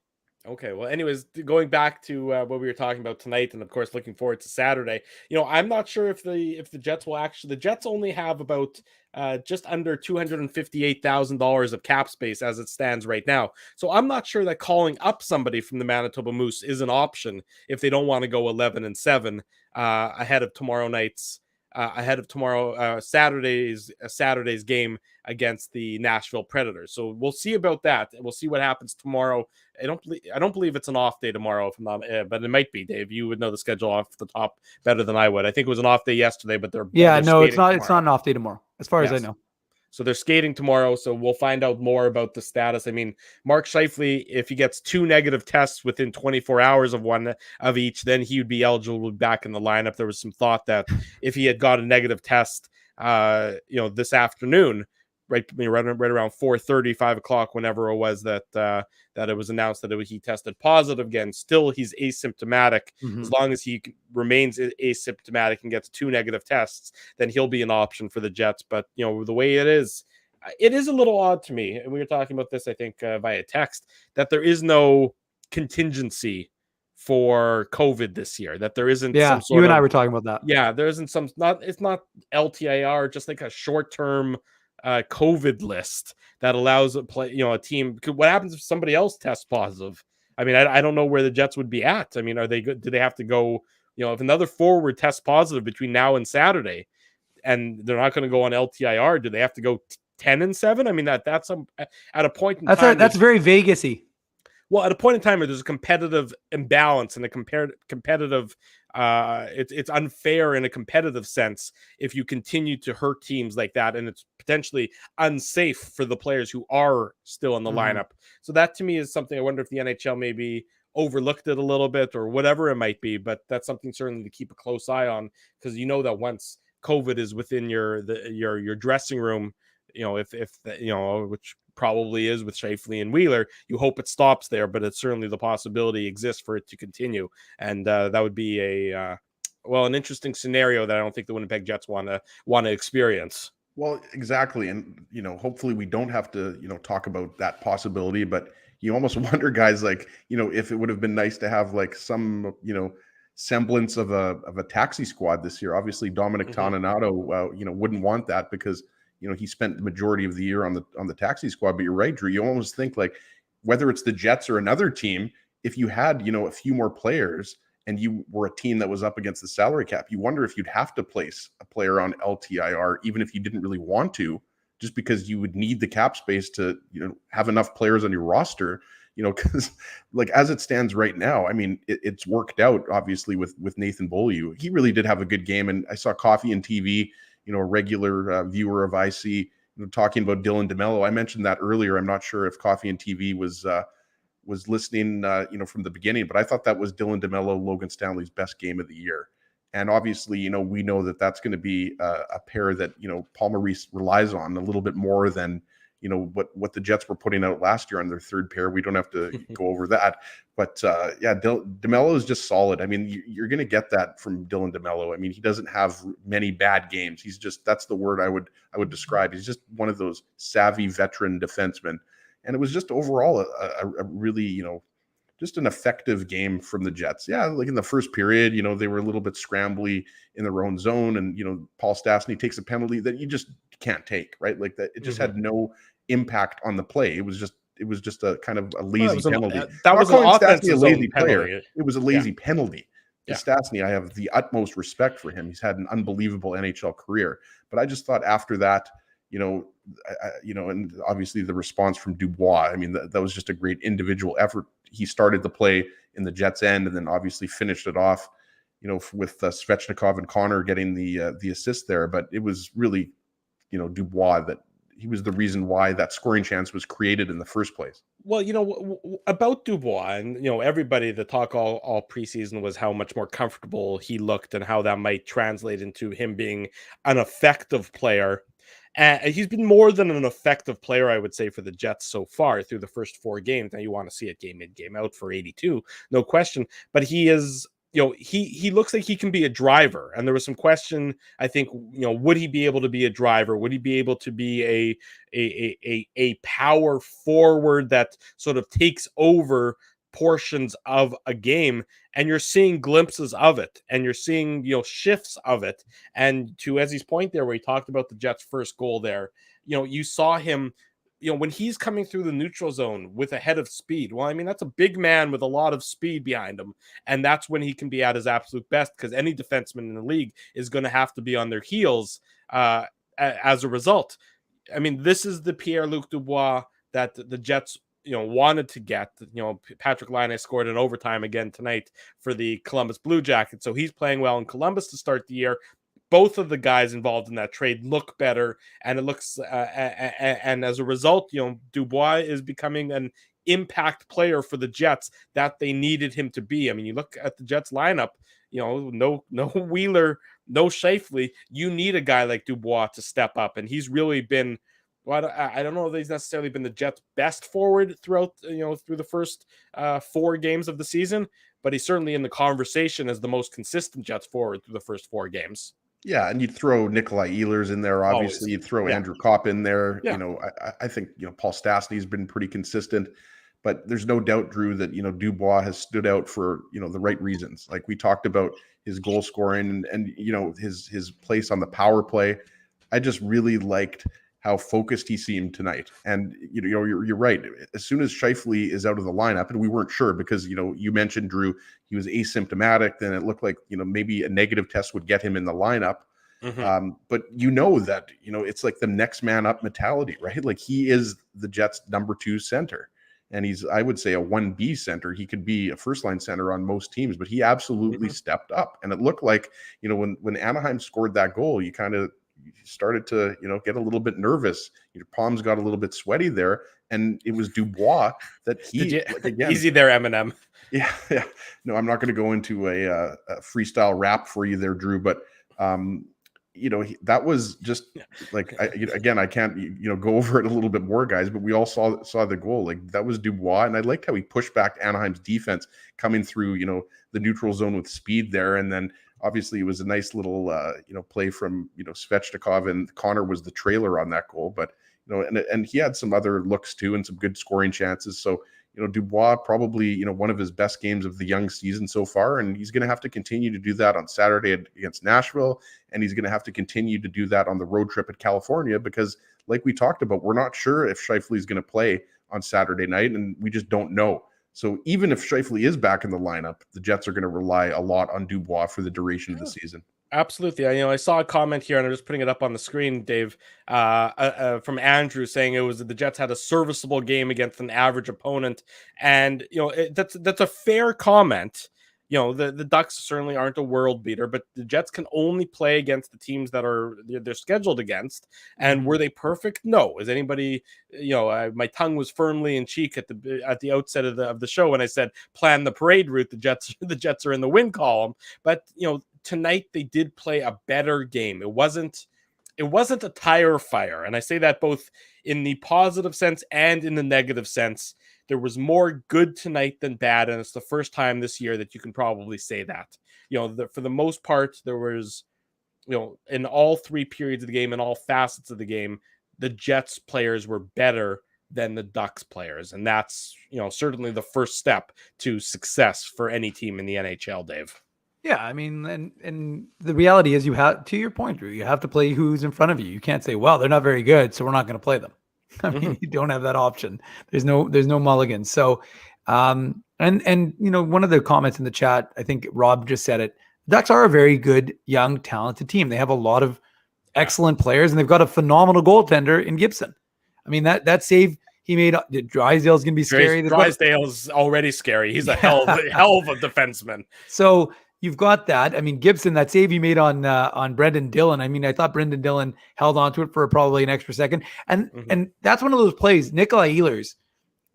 Okay. Well, anyways, going back to what we were talking about tonight, and of course, looking forward to Saturday. I'm not sure if the Jets will actually. The Jets only have about just under $258,000 of cap space as it stands right now. So I'm not sure that calling up somebody from the Manitoba Moose is an option if they don't want to go 11-7 ahead of tomorrow night's. Saturday's game against the Nashville Predators. So we'll see about that. We'll see what happens tomorrow. I don't believe it's an off day tomorrow, if I'm not, but it might be. Dave, you would know the schedule off the top better than I would. I think it was an off day yesterday, but they're no, it's not. tomorrow. It's not an off day tomorrow, as far as I know. So they're skating tomorrow. So we'll find out more about the status. I mean, Mark Scheifele, if he gets 2 negative tests within 24 hours of one of each, then he would be eligible back in the lineup. There was some thought that if he had got a negative test, this afternoon, right around 4:30, 5 o'clock, whenever it was that it was announced that he tested positive again. Still, he's asymptomatic. As long as he remains asymptomatic and gets 2 negative tests, then he'll be an option for the Jets. But the way it is a little odd to me. And we were talking about this, I think, via text, that there is no contingency for COVID this year. That there isn't. Yeah, some sort you and of, I were talking about that. Yeah, there isn't some. It's not LTIR, just like a short-term COVID list that allows a team. What happens if somebody else tests positive? I mean, I don't know where the Jets would be at. I mean, are they good? Do they have to go? If another forward tests positive between now and Saturday, and they're not going to go on LTIR, do they have to go 10-7? I mean, that's at a point in time. That's very Vegas-y. Well, at a point in time where there's a competitive imbalance and a competitive, it's unfair in a competitive sense if you continue to hurt teams like that, and it's potentially unsafe for the players who are still in the lineup. So that to me is something I wonder if the NHL maybe overlooked it a little bit or whatever it might be, but that's something certainly to keep a close eye on, because that once COVID is within your dressing room, which probably is with Scheifele and Wheeler, you hope it stops there, but it's certainly the possibility exists for it to continue. And that would be an interesting scenario that I don't think the Winnipeg Jets want to experience. Well, exactly. And, hopefully we don't have to, talk about that possibility, but you almost wonder, guys, like, if it would have been nice to have like some, semblance of a taxi squad this year. Obviously Dominic Toninato, wouldn't want that because, he spent the majority of the year on the taxi squad. But you're right, Drew. You almost think like whether it's the Jets or another team, if you had, a few more players and you were a team that was up against the salary cap, you wonder if you'd have to place a player on LTIR, even if you didn't really want to, just because you would need the cap space to, have enough players on your roster, because like as it stands right now, I mean, it's worked out obviously with Nathan Beaulieu. He really did have a good game. And I saw Coffee and TV, a regular viewer of IC, talking about Dylan DeMello. I mentioned that earlier. I'm not sure if Coffee and TV was listening, from the beginning, but I thought that was Dylan DeMello, Logan Stanley's best game of the year. And obviously, we know that that's going to be a pair that, Paul Maurice relies on a little bit more than, what the Jets were putting out last year on their third pair. We don't have to go over that. But DeMello is just solid. I mean, you're going to get that from Dylan DeMello. I mean, he doesn't have many bad games. He's just, that's the word I would describe. He's just one of those savvy veteran defensemen. And it was just overall a really, just an effective game from the Jets. Yeah, like in the first period, they were a little bit scrambly in their own zone. And, Paul Stastny takes a penalty that you just can't take, right? Like that, it just had no impact on the play. It was just a kind of a lazy penalty. That was an offensive lazy player. penalty. It was a lazy penalty. Yeah. Stastny, I have the utmost respect for him. He's had an unbelievable NHL career. But I just thought after that, and obviously the response from Dubois, I mean, that was just a great individual effort. He started the play in the Jets' end and then obviously finished it off, with Svechnikov and Connor getting the assist there. But it was really, Dubois that he was the reason why that scoring chance was created in the first place. Well, about Dubois, and everybody, the talk all preseason was how much more comfortable he looked and how that might translate into him being an effective player. He's been more than an effective player, I would say, for the Jets so far through the first 4 games. Now you want to see it game in, game out for 82, no question. But he is, he looks like he can be a driver. And there was some question, I think, would he be able to be a driver? Would he be able to be a power forward that sort of takes over portions of a game? And you're seeing glimpses of it, and you're seeing shifts of it. And to Ezzy's point there, where he talked about the Jets' first goal there, you saw him, when he's coming through the neutral zone with a head of speed. Well, I mean, that's a big man with a lot of speed behind him, and that's when he can be at his absolute best, because any defenseman in the league is going to have to be on their heels as a result. I mean, this is the Pierre-Luc Dubois that the Jets wanted to get. Patrick Laine scored in overtime again tonight for the Columbus Blue Jackets, so he's playing well in Columbus to start the year. Both of the guys involved in that trade look better, and it looks and as a result, Dubois is becoming an impact player for the Jets that they needed him to be. I mean, you look at the Jets lineup, no Wheeler, no Scheifele. You need a guy like Dubois to step up, and he's really been. Well, I don't know if he's necessarily been the Jets' best forward throughout, through the first 4 games of the season, but he's certainly in the conversation as the most consistent Jets forward through the first 4 games. Yeah, and you'd throw Nikolai Ehlers in there. Obviously, you'd throw Andrew Kopp in there. Yeah. I think Paul Stastny's been pretty consistent, but there's no doubt, Drew, that Dubois has stood out for the right reasons. Like we talked about his goal scoring and his place on the power play. I just really liked how focused he seemed tonight. And you're right. As soon as Scheifele is out of the lineup, and we weren't sure because you mentioned, Drew, he was asymptomatic, then it looked like maybe a negative test would get him in the lineup. Mm-hmm. But that it's like the next man up mentality, right? Like he is the Jets' number 2 center, and he's, I would say, a 1B center. He could be a first line center on most teams, but he absolutely stepped up. And it looked like when Anaheim scored that goal, you kind of started to get a little bit nervous. Your palms got a little bit sweaty there, and it was Dubois that again, easy there, Eminem. Yeah. No, I'm not going to go into a freestyle rap for you there, Drew, but that was just like I can't go over it a little bit more, guys, but we all saw the goal. Like that was Dubois, and I liked how he pushed back Anaheim's defense coming through the neutral zone with speed there, and then obviously it was a nice little play from Svechnikov, and Connor was the trailer on that goal, but and he had some other looks too and some good scoring chances. So Dubois probably one of his best games of the young season so far, and he's going to have to continue to do that on Saturday against Nashville, and he's going to have to continue to do that on the road trip at California, because like we talked about, we're not sure if Scheifele is going to play on Saturday night, and we just don't know. So even if Scheifele is back in the lineup, the Jets are going to rely a lot on Dubois for the duration of the season. Absolutely. I saw a comment here, and I'm just putting it up on the screen, Dave, from Andrew saying it was the Jets had a serviceable game against an average opponent. And, that's a fair comment. The Ducks certainly aren't a world beater, but the Jets can only play against the teams that they're scheduled against. And were they perfect? No. Is anybody, my tongue was firmly in cheek at the outset of the show when I said plan the parade route. The Jets are in the win column, but tonight they did play a better game. It wasn't a tire fire, and I say that both in the positive sense and in the negative sense. There was more good tonight than bad, and it's the first time this year that you can probably say that. For the most part, there was, in all 3 periods of the game, in all facets of the game, the Jets players were better than the Ducks players, and that's certainly the first step to success for any team in the NHL, Dave. Yeah, I mean, and the reality is, you have, to your point, Drew, you have to play who's in front of you. You can't say, well, they're not very good, so we're not going to play them. I mean, you don't have that option. There's no mulligan. So, and one of the comments in the chat, I think Rob just said it. Ducks are a very good, young, talented team. They have a lot of excellent players, and they've got a phenomenal goaltender in Gibson. I mean, that save he made, Drysdale's going to be scary. Drysdale's already scary. He's a hell of a defenseman. So you've got that. I mean, Gibson, that save he made on Brendan Dillon. I mean, I thought Brendan Dillon held on to it for probably an extra second. And that's one of those plays. Nikolai Ehlers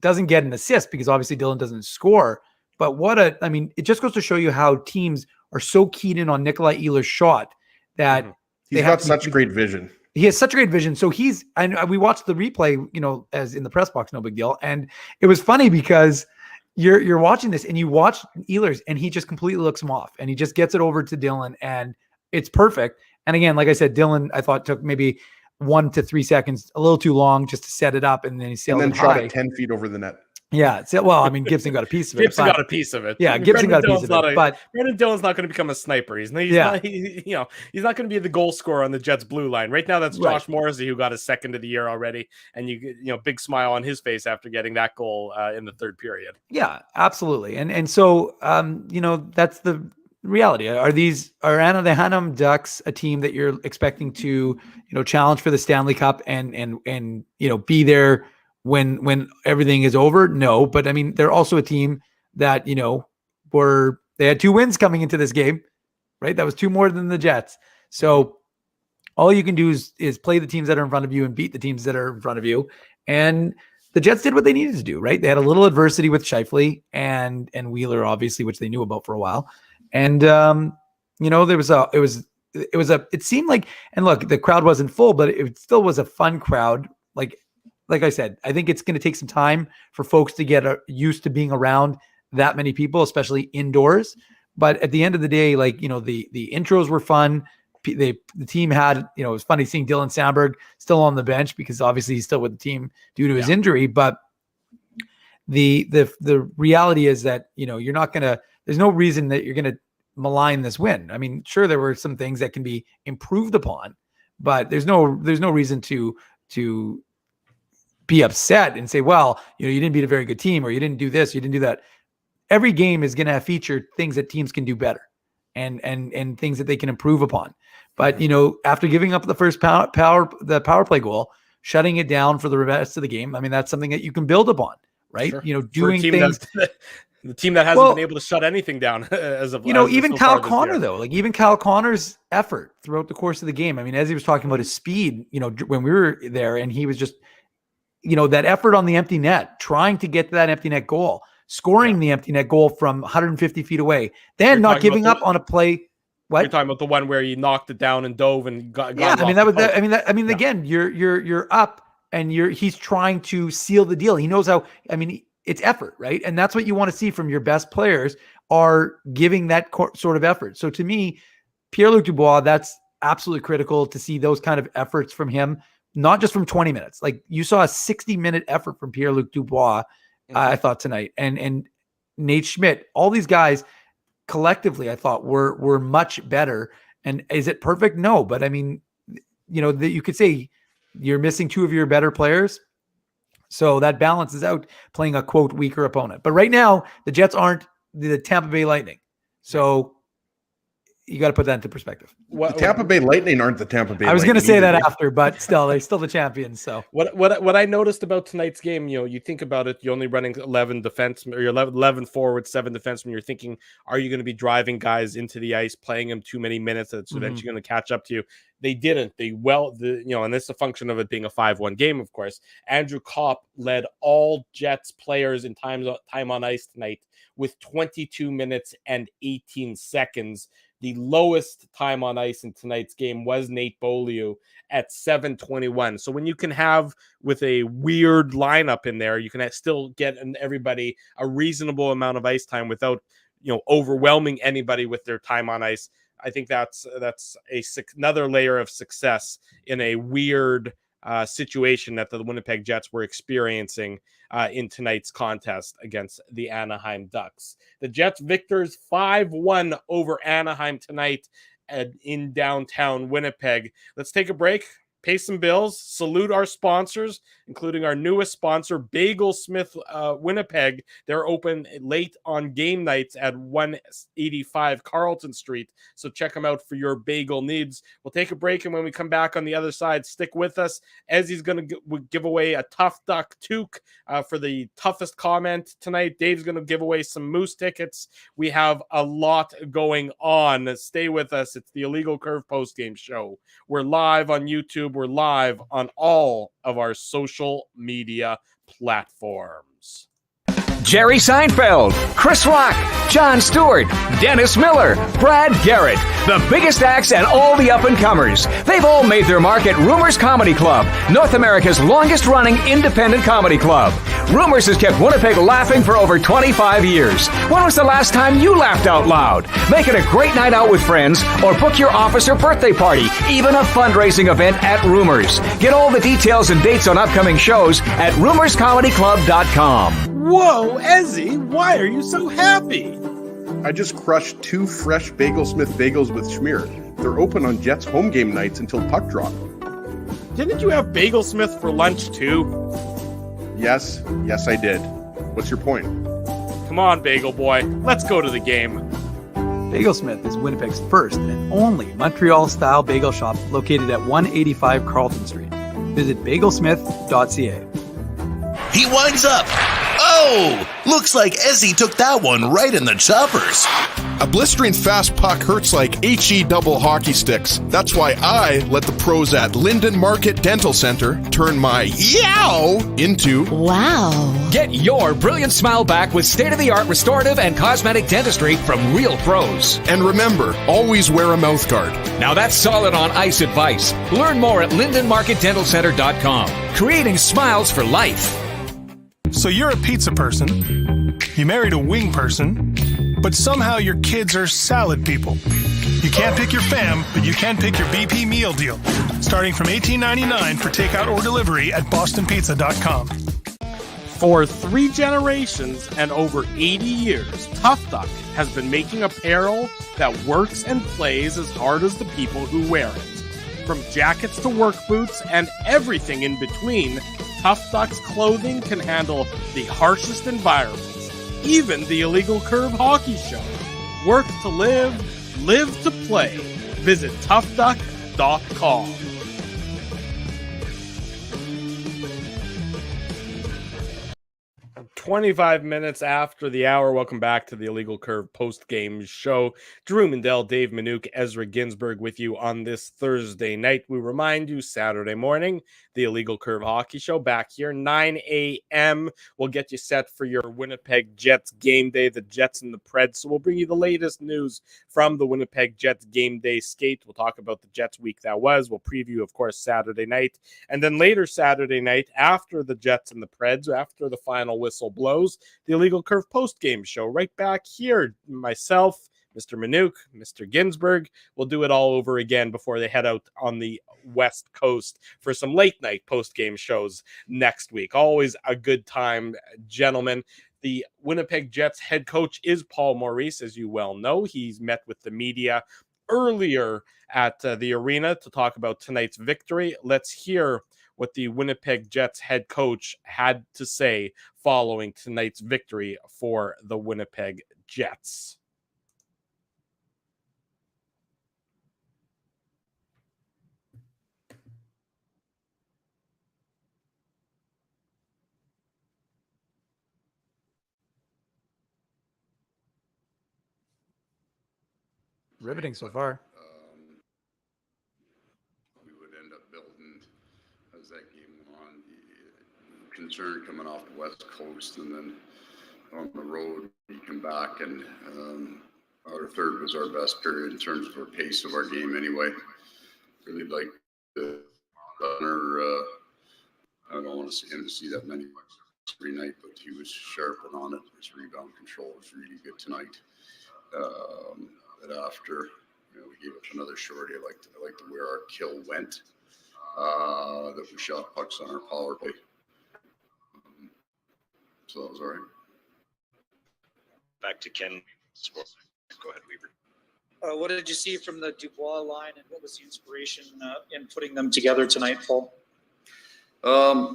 doesn't get an assist because obviously Dillon doesn't score. But it just goes to show you how teams are so keyed in on Nikolai Ehlers' shot that he's got such great vision. he has such great vision. So we watched the replay, as in the press box, no big deal. And it was funny because you're watching this and you watch Ehlers and he just completely looks him off and he just gets it over to Dylan and it's perfect. And again, like I said, Dylan, I thought took maybe 1 to 3 seconds, a little too long just to set it up. And then he sailed and then it shot high. it 10 feet over the net. Yeah. Gibson got a piece of it. Gibson got a piece of it. Yeah, Gibson got a piece of it. But Brendan Dillon's not going to become a sniper. He's not going to be the goal scorer on the Jets blue line. Right now, that's Josh Morrissey, who got his second of the year already. And big smile on his face after getting that goal in the third period. Yeah, absolutely. And so, that's the reality. Are Anaheim Ducks a team that you're expecting to, challenge for the Stanley Cup and be there when everything is over? No, but I mean, they're also a team that, they had 2 wins coming into this game, right? That was 2 more than the Jets. So all you can do is play the teams that are in front of you and beat the teams that are in front of you. And the Jets did what they needed to do, right? They had a little adversity with Scheifele and Wheeler, obviously, which they knew about for a while. And, it seemed like, and look, the crowd wasn't full, but it still was a fun crowd. Like I said, I think it's going to take some time for folks to get used to being around that many people, especially indoors. But at the end of the day, the intros were fun. The team had, it was funny seeing Dylan Sandberg still on the bench because obviously he's still with the team due to his injury. But the reality is that, you're not going to, there's no reason that you're going to malign this win. I mean, sure, there were some things that can be improved upon, but there's no reason to be upset and say, well, you didn't beat a very good team, or you didn't do this, you didn't do that. Every game is going to feature things that teams can do better and things that they can improve upon. But, after giving up the first power play goal, shutting it down for the rest of the game, I mean, that's something that you can build upon, right? Sure. Doing things. The team that hasn't been able to shut anything down as of even Kyle Connor though, even Kyle Connor's effort throughout the course of the game. I mean, as he was talking about his speed, when we were there, and he was just, that effort on the empty net, trying to get to that empty net goal, scoring the empty net goal from 150 feet away, then not giving up on a play. What you're talking about, the one where he knocked it down and dove and got. Yeah, I mean that was. Again, you're up and he's trying to seal the deal. He knows how. I mean, it's effort, right? And that's what you want to see from your best players, are giving that sort of effort. So to me, Pierre-Luc Dubois, that's absolutely critical to see those kind of efforts from him, not just from 20 minutes. Like you saw a 60-minute effort from Pierre-Luc Dubois, I thought tonight, and Nate Schmidt, all these guys collectively, I thought were much better. And is it perfect? No, but I mean, that you could say you're missing 2 of your better players. So that balances out playing a quote weaker opponent. But right now, the Jets aren't the Tampa Bay Lightning. So you got to put that into perspective. The Tampa Bay Lightning aren't the Tampa Bay Lightning. I was going to say that after, but still, they're still the champions. So what I noticed about tonight's game, you think about it, you're only running 11 defensemen, or you're 11 forwards, 7 defensemen. You're thinking, are you going to be driving guys into the ice, playing them too many minutes that's eventually going to catch up to you? They didn't. And this is a function of it being a 5-1 game, of course. Andrew Kopp led all Jets players in time on ice tonight with 22 minutes and 18 seconds. The lowest time on ice in tonight's game was Nate Beaulieu at 7:21. So when you can have, with a weird lineup in there, you can still get everybody a reasonable amount of ice time without, overwhelming anybody with their time on ice. I think that's another layer of success in a weird situation that the Winnipeg Jets were experiencing in tonight's contest against the Anaheim Ducks. The Jets victors 5-1 over Anaheim tonight in downtown Winnipeg. Let's take a break, pay some bills, salute our sponsors, including our newest sponsor, Bagel Smith Winnipeg. They're open late on game nights at 185 Carlton Street. So check them out for your bagel needs. We'll take a break, and when we come back on the other side, stick with us. Ezzy's going to give away a Tough Duck toque for the toughest comment tonight. Dave's going to give away some Moose tickets. We have a lot going on. Stay with us. It's the Illegal Curve postgame show. We're live on YouTube. We're live on all of our social media platforms. Jerry Seinfeld, Chris Rock, Jon Stewart, Dennis Miller, Brad Garrett, the biggest acts and all the up-and-comers. They've all made their mark at Rumors Comedy Club, North America's longest-running independent comedy club. Rumors has kept Winnipeg laughing for over 25 years. When was the last time you laughed out loud? Make it a great night out with friends or book your office or birthday party, even a fundraising event at Rumors. Get all the details and dates on upcoming shows at rumorscomedyclub.com. Whoa, Ezzy, why are you so happy? I just crushed 2 fresh Bagelsmith bagels with schmear. They're open on Jets home game nights until puck drop. Didn't you have Bagelsmith for lunch too? Yes, I did. What's your point? Come on, Bagel Boy, let's go to the game. Bagelsmith is Winnipeg's first and only Montreal-style bagel shop located at 185 Carlton Street. Visit bagelsmith.ca. He winds up. Oh! Looks like Ezzy took that one right in the choppers. A blistering fast puck hurts like HE double hockey sticks. That's why I let the pros at Linden Market Dental Center turn my yow into wow. Get your brilliant smile back with state-of-the-art restorative and cosmetic dentistry from real pros. And remember, always wear a mouth guard. Now that's solid on ice advice. Learn more at lindenmarketdentalcenter.com. Creating smiles for life. So you're a pizza person, you married a wing person, but somehow your kids are salad people. You can't pick your fam, but you can pick your BP meal deal, starting from $18.99 for takeout or delivery at bostonpizza.com. For 3 generations and over 80 years, Tough Duck has been making apparel that works and plays as hard as the people who wear it. From jackets to work boots and everything in between, Tough Duck's clothing can handle the harshest environments, even the Illegal Curve Hockey Show. Work to live, live to play. Visit toughduck.com. 25 minutes after the hour, welcome back to the Illegal Curve post-game show. Drew Mandel, Dave Minuk, Ezra Ginsburg with you on this Thursday night. We remind you, Saturday morning, the Illegal Curve Hockey Show back here, 9 a.m. We'll get you set for your Winnipeg Jets game day, the Jets and the Preds. So we'll bring you the latest news from the Winnipeg Jets game day skate. We'll talk about the Jets week that was. We'll preview, of course, Saturday night. And then later Saturday night, after the Jets and the Preds, after the final whistle blows, the Illegal Curve post-game show right back here. Myself, Mr. Minuk, Mr. Ginsburg, we'll do it all over again before they head out on the West Coast for some late night post-game shows next week. Always a good time, gentlemen. The Winnipeg Jets head coach is Paul Maurice, as you well know. He's met with the media earlier at the arena to talk about tonight's victory. Let's hear what the Winnipeg Jets head coach had to say following tonight's victory for the Winnipeg Jets. Riveting so far. We would end up building as that game went on. The concern coming off the West Coast and then on the road, you come back and our third was our best period in terms of our pace of our game anyway. Really like the runner. I don't want to see him to see that many every night, but he was sharp and on it. His rebound control was really good tonight. That after, we gave up another shorty. I liked where our kill went. That we shot pucks on our power play. So that was all right. Back to Ken. Go ahead, Weaver. What did you see from the Dubois line, and what was the inspiration in putting them together tonight, Paul? I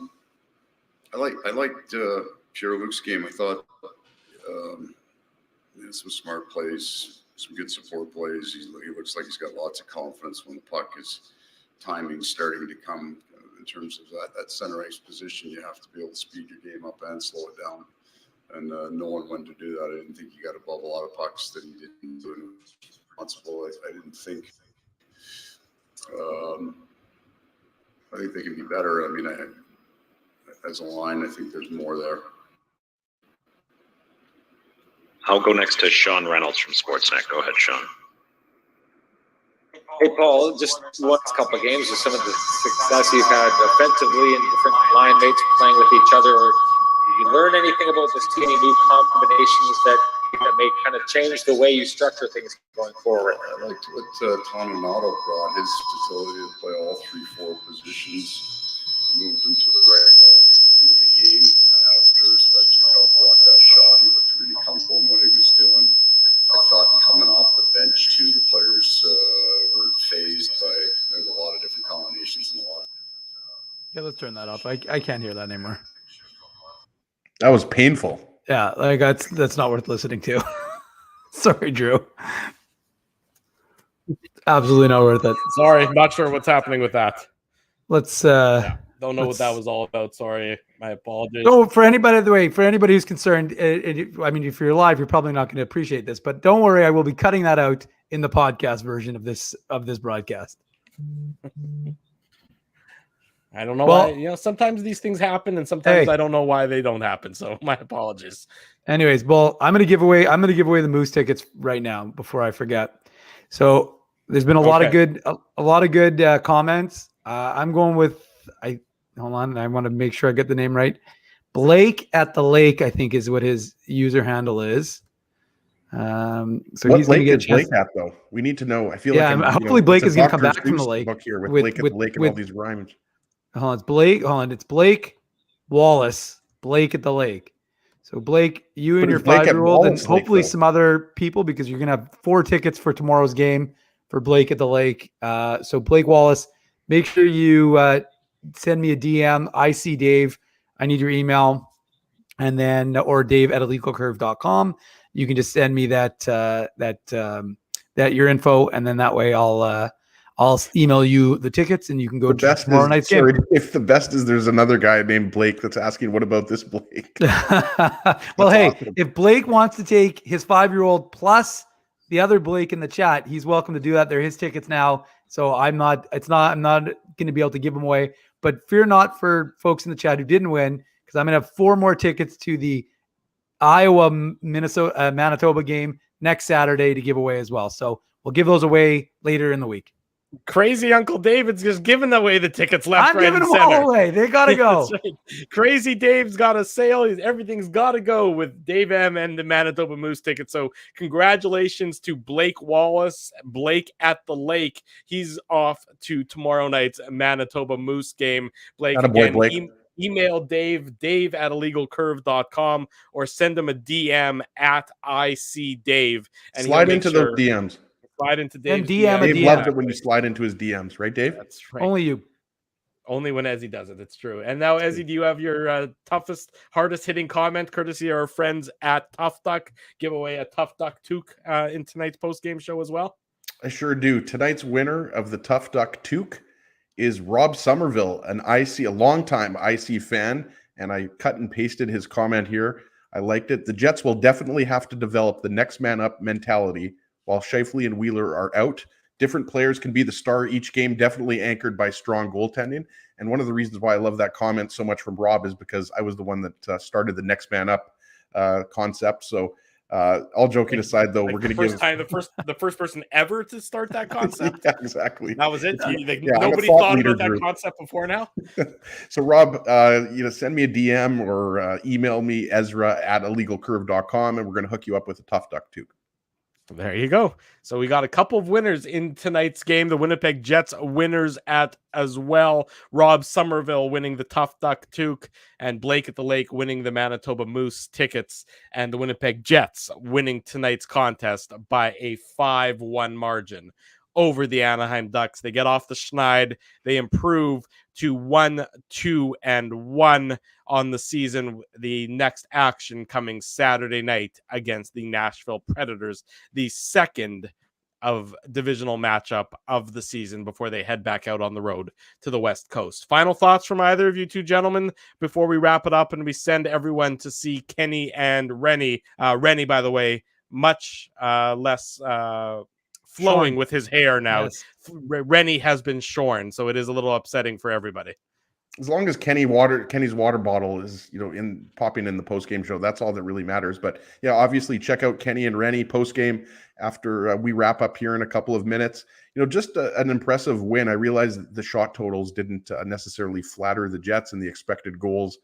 liked Pierre-Luc's game. I thought some smart plays, some good support plays. He looks like he's got lots of confidence when the puck is timing starting to come. In terms of that center ice position, you have to be able to speed your game up and slow it down. And knowing when to do that, I didn't think he got above a lot of pucks that he didn't do. And responsible. I didn't think. I think they can be better. I mean, as a line, I think there's more there. I'll go next to Sean Reynolds from Sportsnet. Go ahead, Sean. Hey, Paul, just last couple of games with some of the success you've had offensively and different line mates playing with each other. Did you learn anything about this team, any new combinations that may kind of change the way you structure things going forward? I liked what Tom Renato brought, his facility to play all 3-4 positions. Moved him to the right into the game after Svechnikov blocked that shot. He looked really comfortable in what he was doing. I thought coming off the bench too, the players were phased by there's a lot of different combinations and a lot. Yeah, let's turn that off. I can't hear that anymore. That was painful. Yeah, like that's not worth listening to. Sorry, Drew. Absolutely not worth it. Sorry, not sure what's happening with that. Let's Don't know what that was all about. Sorry, my apologies. No, for anybody who's concerned, I mean, if you're live, you're probably not going to appreciate this, but don't worry, I will be cutting that out in the podcast version of this broadcast. I don't know why. Sometimes these things happen, and sometimes I don't know why they don't happen. So my apologies. Anyways, well, I'm gonna give away the Moose tickets right now before I forget. So there's been a lot of good comments. I'm going with hold on. I want to make sure I get the name right. Blake at the Lake, I think, is what his user handle is. So what he's going to get Blake at though? We need to know. I feel hopefully Blake is going to come back from the Lake book here with Blake at the Lake and all these rhymes. Hold on, it's Blake. Hold on, it's Blake Wallace. Blake at the Lake. So Blake, you and your 5-year-old, and hopefully some other people, because you're going to have 4 tickets for tomorrow's game for Blake at the Lake. So Blake Wallace, make sure you send me a DM. I see Dave. I need your email, and then or Dave at illegalcurve.com. You can just send me that your info, and then that way I'll email you the tickets, and you can go to tomorrow night's game. If the best is there's another guy named Blake that's asking, what about this Blake? Well, hey, awesome. If Blake wants to take his 5-year-old plus the other Blake in the chat, he's welcome to do that. They're his tickets now. So I'm not going to be able to give them away, but fear not for folks in the chat who didn't win, because I'm going to have 4 more tickets to the Iowa Manitoba game next Saturday to give away as well. So we'll give those away later in the week. Crazy Uncle David's just giving away the tickets left, right, and center. I'm giving them all away. They got to go. Right. Crazy Dave's got a sale. Everything's got to go with Dave M and the Manitoba Moose tickets. So congratulations to Blake Wallace, Blake at the Lake. He's off to tomorrow night's Manitoba Moose game. Blake, again, Blake. Email Dave at illegalcurve.com, or send him a DM at ICDave. And slide into those DMs. Slide into Dave's Dave loves it when you slide into his DMs, right, Dave? That's right. Only you. Only when Ezzy does it. It's true. And now, Ezzy, do you have your toughest, hardest hitting comment, courtesy of our friends at Tough Duck? Give away a Tough Duck toque in tonight's post-game show as well? I sure do. Tonight's winner of the Tough Duck toque is Rob Somerville, a longtime IC fan, and I cut and pasted his comment here. I liked it. The Jets will definitely have to develop the next man up mentality while Scheifele and Wheeler are out. Different players can be the star each game, definitely anchored by strong goaltending. And one of the reasons why I love that comment so much from Rob is because I was the one that started the next man up concept. So all joking aside, though, we're going to give the first person ever to start that concept. Yeah, exactly. That was it. Nobody thought about that concept before now. So Rob, send me a DM or email me Ezra at illegalcurve.com, and we're going to hook you up with a Tough Duck toque. There you go. So we got a couple of winners in tonight's game. The Winnipeg Jets winners as well. Rob Somerville winning the Tough Duck toque, and Blake at the Lake winning the Manitoba Moose tickets, and the Winnipeg Jets winning tonight's contest by a 5-1 margin over the Anaheim Ducks. They get off the schneid. They improve to 1-2-1 on the season. The next action coming Saturday night against the Nashville Predators, the second of divisional matchup of the season before they head back out on the road to the West Coast. Final thoughts from either of you two gentlemen before we wrap it up and we send everyone to see Kenny and Rennie. Rennie, by the way, much less flowing with his hair now. Yes. Rennie has been shorn, so it is a little upsetting for everybody. as long as Kenny's water bottle is, in popping in the post game show, that's all that really matters. But yeah, obviously check out Kenny and Rennie post game after we wrap up here in a couple of minutes. Just an impressive win. I realize that the shot totals didn't necessarily flatter the Jets, and the expected goals,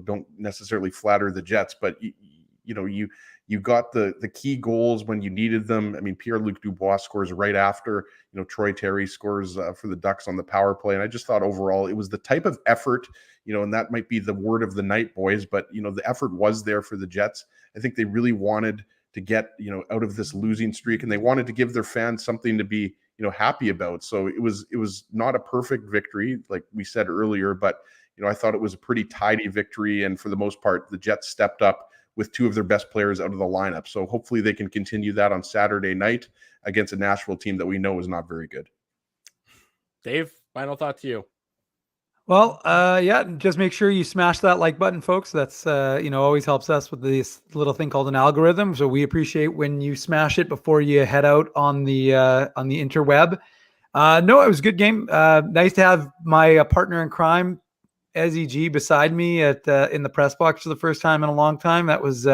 don't necessarily flatter the Jets, but you got the key goals when you needed them. I mean, Pierre-Luc Dubois scores right after, Troy Terry scores for the Ducks on the power play. And I just thought overall it was the type of effort, and that might be the word of the night, boys, but, the effort was there for the Jets. I think they really wanted to get, out of this losing streak, and they wanted to give their fans something to be, happy about. So it was not a perfect victory, like we said earlier, but, I thought it was a pretty tidy victory. And for the most part, the Jets stepped up with two of their best players out of the lineup. So hopefully they can continue that on Saturday night against a Nashville team that we know is not very good. Dave, final thought to you. Well, just make sure you smash that like button, folks. That's, always helps us with this little thing called an algorithm. So we appreciate when you smash it before you head out on the interweb. No, it was a good game. Nice to have my partner in crime, Ezzy G, beside me in the press box for the first time in a long time. That was,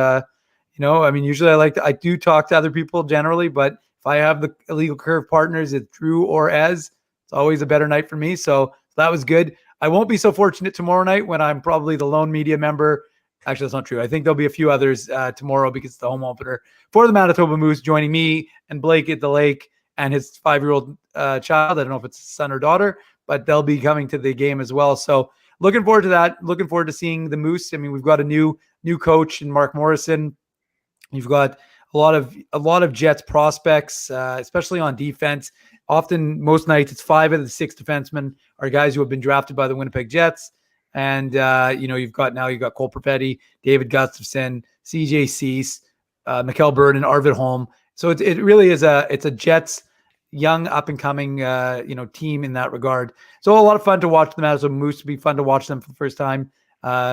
usually I do talk to other people generally, but if I have the Illegal Curve partners, it's Drew or Ez, it's always a better night for me. So that was good. I won't be so fortunate tomorrow night when I'm probably the lone media member. Actually, that's not true. I think there'll be a few others tomorrow because it's the home opener for the Manitoba Moose, joining me and Blake at the lake and his 5-year-old child. I don't know if it's son or daughter, but they'll be coming to the game as well. So looking forward to that. Looking forward to seeing the Moose. I mean, we've got a new coach in Mark Morrison. You've got a lot of Jets prospects, especially on defense. Often, most nights, it's 5 of the 6 defensemen are guys who have been drafted by the Winnipeg Jets. And you've got Cole Perfetti, David Gustafson, CJ Cease, Mikkel Burden, Arvid Holm. So it really is it's a Jets young up and coming team in that regard. So a lot of fun to watch the Manitoba Moose. It'll be fun to watch them for the first time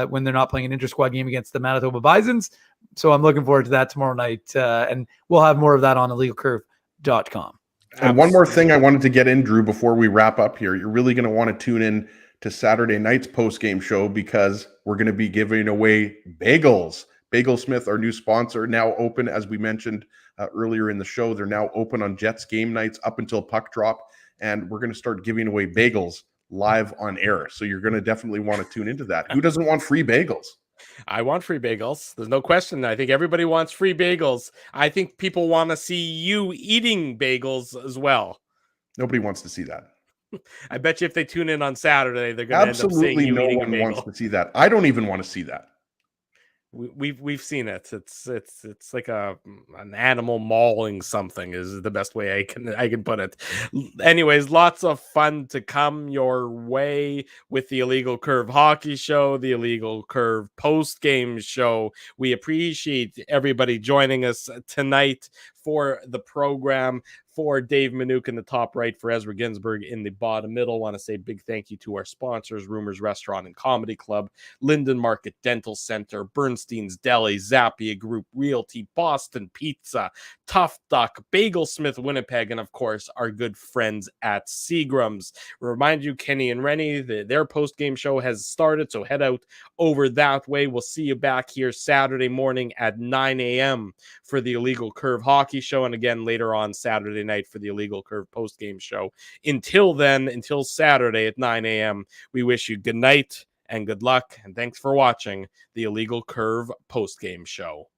when they're not playing an inter-squad game against the Manitoba Bisons. So I'm looking forward to that tomorrow night, and we'll have more of that on illegalcurve.com. And one more thing I wanted to get in, Drew, before we wrap up here. You're really going to want to tune in to Saturday night's post-game show because we're going to be giving away bagels. Bagel Smith, our new sponsor, now open, as we mentioned earlier in the show. They're now open on Jets game nights up until puck drop, and we're going to start giving away bagels live on air. So you're going to definitely want to tune into that. Who doesn't want free bagels? I want free bagels. There's no question. I think everybody wants free bagels. I think people want to see you eating bagels as well. Nobody wants to see that. I bet you if they tune in on Saturday, they're going to end up seeing you eating a bagel. Absolutely no one wants to see that. I don't even want to see that. We've seen it. It's like an animal mauling something is the best way I can put it. Anyways, lots of fun to come your way with the Illegal Curve Hockey Show, the Illegal Curve post game show. We appreciate everybody joining us tonight for the program. For Dave Minuk in the top right, for Ezra Ginsburg in the bottom middle. Want to say big thank you to our sponsors, Rumors Restaurant and Comedy Club, Linden Market Dental Center, Bernstein's Deli, Zappia Group Realty, Boston Pizza, Tough Duck, Bagel Smith Winnipeg, and of course, our good friends at Seagram's. Remind you, Kenny and Rennie, their post-game show has started, so head out over that way. We'll see you back here Saturday morning at 9 a.m. for the Illegal Curve Hockey Show, and again later on Saturday night for the Illegal Curve post-game show. Until then, until Saturday at 9 a.m., we wish you good night and good luck, and thanks for watching the Illegal Curve post-game show.